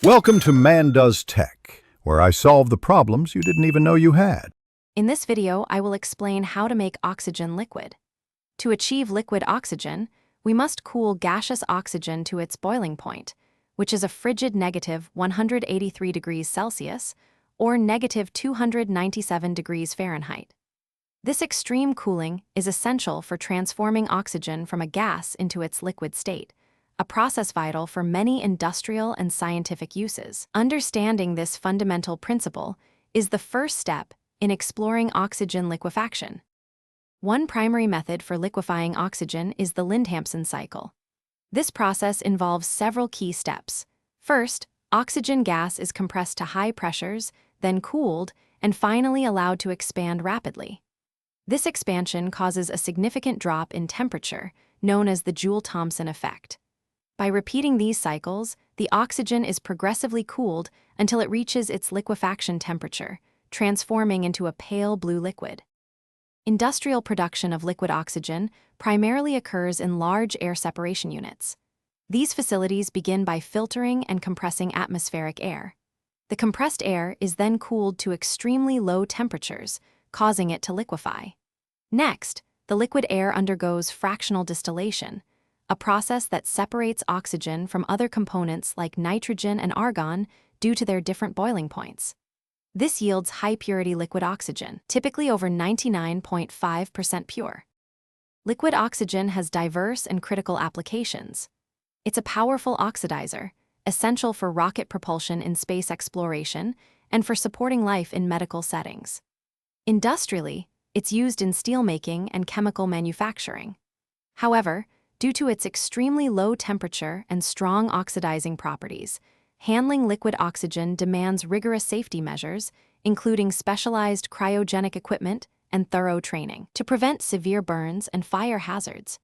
Welcome to Man Does Tech, where I solve the problems you didn't even know you had. In this video, I will explain how to make oxygen liquid. To achieve liquid oxygen, we must cool gaseous oxygen to its boiling point, which is a frigid negative 183 degrees Celsius or negative 297 degrees Fahrenheit. This extreme cooling is essential for transforming oxygen from a gas into its liquid state, a process vital for many industrial and scientific uses. Understanding this fundamental principle is the first step in exploring oxygen liquefaction. One primary method for liquefying oxygen is the Linde-Hampson cycle. This process involves several key steps. First, oxygen gas is compressed to high pressures, then cooled, and finally allowed to expand rapidly. This expansion causes a significant drop in temperature, known as the Joule-Thomson effect. By repeating these cycles, the oxygen is progressively cooled until it reaches its liquefaction temperature, transforming into a pale blue liquid. Industrial production of liquid oxygen primarily occurs in large air separation units. These facilities begin by filtering and compressing atmospheric air. The compressed air is then cooled to extremely low temperatures, causing it to liquefy. Next, the liquid air undergoes fractional distillation, a process that separates oxygen from other components like nitrogen and argon due to their different boiling points. This yields high-purity liquid oxygen, typically over 99.5% pure. Liquid oxygen has diverse and critical applications. It's a powerful oxidizer, essential for rocket propulsion in space exploration and for supporting life in medical settings. Industrially, it's used in steelmaking and chemical manufacturing. However, due to its extremely low temperature and strong oxidizing properties, handling liquid oxygen demands rigorous safety measures, including specialized cryogenic equipment and thorough training, to prevent severe burns and fire hazards.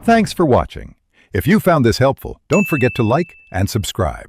Thanks for watching. If you found this helpful, don't forget to like and subscribe.